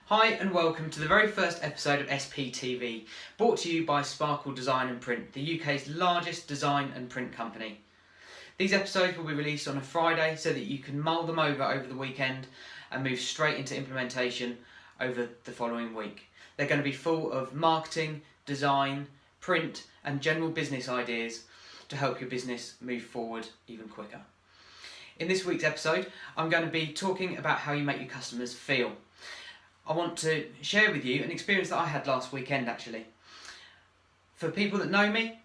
Hi and welcome to the very first episode of SPTV, brought to you by Sparkle Design and Print, the UK's largest design and print company. These episodes will be released on a Friday so that you can mull them over the weekend and move straight into implementation over the following week. They're going to be full of marketing, design, print and general business ideas to help your business move forward even quicker. In this week's episode, I'm going to be talking about how you make your customers feel. I want to share with you an experience that I had last weekend actually. For people that know me,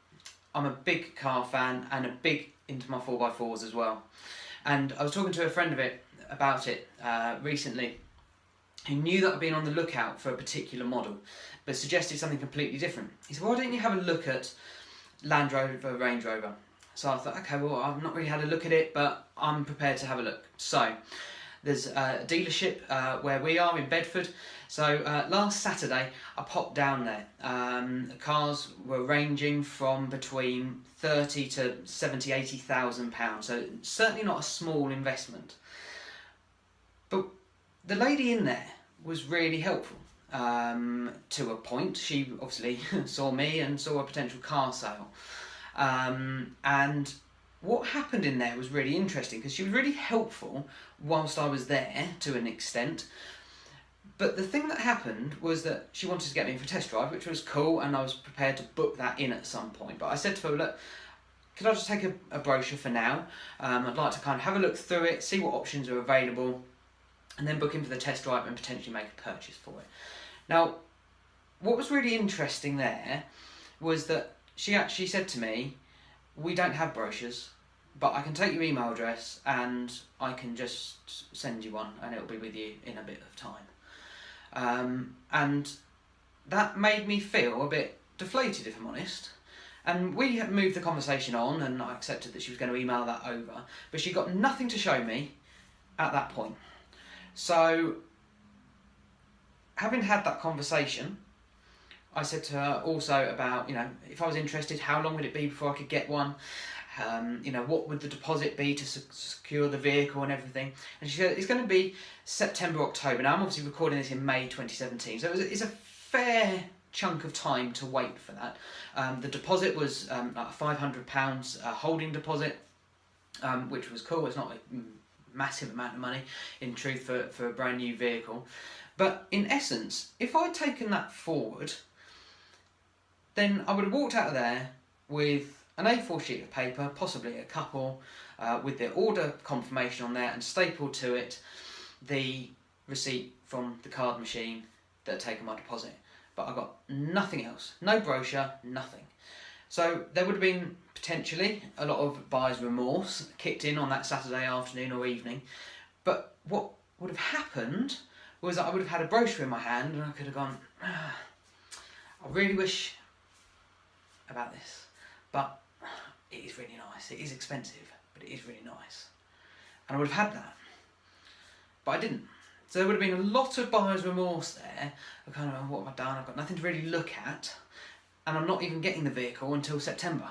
I'm a big car fan and a big into my 4x4s as well. And I was talking to a friend about it recently who knew that I'd been on the lookout for a particular model but suggested something completely different. He said, why don't you have a look at Range Rover? So I thought, okay, well, I've not really had a look at it, but I'm prepared to have a look. So there's a dealership where we are in Bedford. So last Saturday I popped down there. The cars were ranging from between 30 to 70, 80,000 pounds. So certainly not a small investment. But the lady in there was really helpful to a point. She obviously saw me and saw a potential car sale. And what happened in there was really interesting because she was really helpful whilst I was there to an extent. But the thing that happened was that she wanted to get me for a test drive, which was cool, and I was prepared to book that in at some point. But I said to her, look, could I just take a brochure for now? I'd like to kind of have a look through it, see what options are available, and then book in for the test drive and potentially make a purchase for it. Now, what was really interesting there was that she actually said to me, we don't have brochures, but I can take your email address and I can just send you one and it'll be with you in a bit of time. And that made me feel a bit deflated, if I'm honest. And we had moved the conversation on and I accepted that she was going to email that over, but she got nothing to show me at that point. So, having had that conversation, I said to her also about, if I was interested, how long would it be before I could get one? What would the deposit be to secure the vehicle and everything? And she said, it's going to be September, October. Now, I'm obviously recording this in May 2017, so it's a fair chunk of time to wait for that. The deposit was like a £500 holding deposit, which was cool. It's not a massive amount of money, in truth, for a brand new vehicle. But in essence, if I'd taken that forward, then I would have walked out of there with an A4 sheet of paper, possibly a couple, with the order confirmation on there and stapled to it the receipt from the card machine that had taken my deposit. But I got nothing else, no brochure, nothing. So there would have been potentially a lot of buyer's remorse kicked in on that Saturday afternoon or evening. But what would have happened was that I would have had a brochure in my hand and I could have gone, I really wish about this, but it is really nice. It is expensive, but it is really nice. And I would have had that, but I didn't. So there would have been a lot of buyer's remorse there. I kind of, what have I done? I've got nothing to really look at, and I'm not even getting the vehicle until September.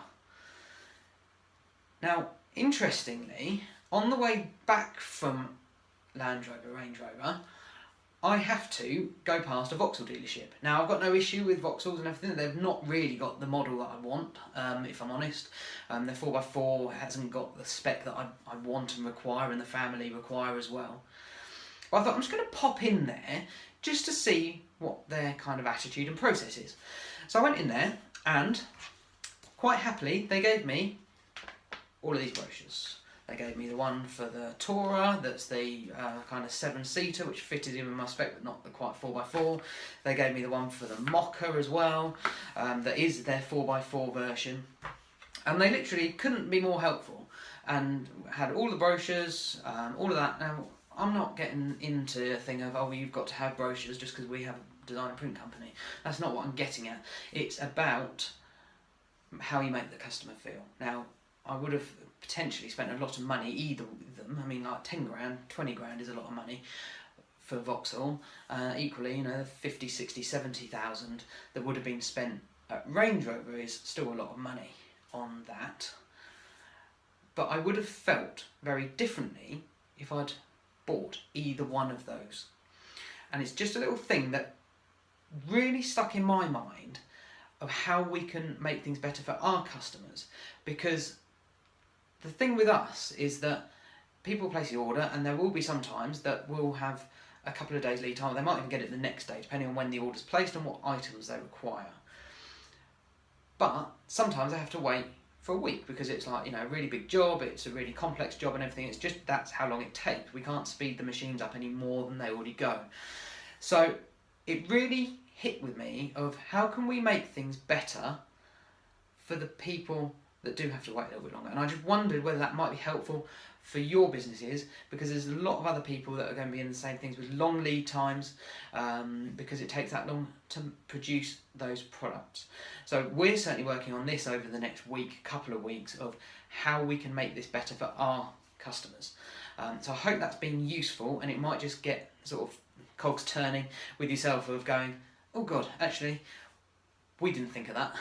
Now, interestingly, on the way back from Range Rover, I have to go past a Vauxhall dealership. Now, I've got no issue with Vauxhalls and everything. They've not really got the model that I want, if I'm honest. Their 4x4 hasn't got the spec that I want and require, and the family require as well. But I thought I'm just going to pop in there just to see what their kind of attitude and process is. So I went in there and quite happily they gave me all of these brochures. They gave me the one for the Tourer, that's the kind of 7-seater, which fitted in with my spec, but not the quite 4x4. They gave me the one for the Mocha as well, that is their 4x4 version. And they literally couldn't be more helpful, and had all the brochures, all of that. Now, I'm not getting into a thing of, oh, you've got to have brochures just because we have a design and print company. That's not what I'm getting at. It's about how you make the customer feel. Now, I would have potentially spent a lot of money, either with them. I mean, like 10 grand, 20 grand is a lot of money for Vauxhall. Equally, 50, 60, 70,000 that would have been spent at Range Rover is still a lot of money on that. But I would have felt very differently if I'd bought either one of those. and it's just a little thing that really stuck in my mind of how we can make things better for our customers. Because the thing with us is that people place the order, and there will be some times that we'll have a couple of days lead time. They might even get it the next day, depending on when the order's placed and what items they require. But sometimes they have to wait for a week because it's like, a really big job, it's a really complex job and everything. It's just, that's how long it takes. We can't speed the machines up any more than they already go. So it really hit with me of how can we make things better for the people that do have to wait a little bit longer. And I just wondered whether that might be helpful for your businesses, because there's a lot of other people that are going to be in the same things with long lead times, because it takes that long to produce those products. So we're certainly working on this over the next week, couple of weeks, of how we can make this better for our customers. So I hope that's been useful, and it might just get sort of cogs turning with yourself of going, oh God, actually, we didn't think of that.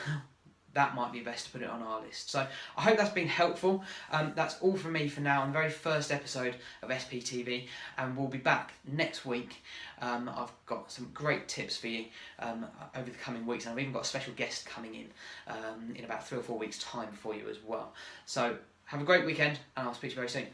That might be best to put it on our list. So I hope that's been helpful. That's all from me for now on the very first episode of SPTV, and we'll be back next week. I've got some great tips for you over the coming weeks, and I've even got a special guest coming in about 3 or 4 weeks' time for you as well. So have a great weekend, and I'll speak to you very soon.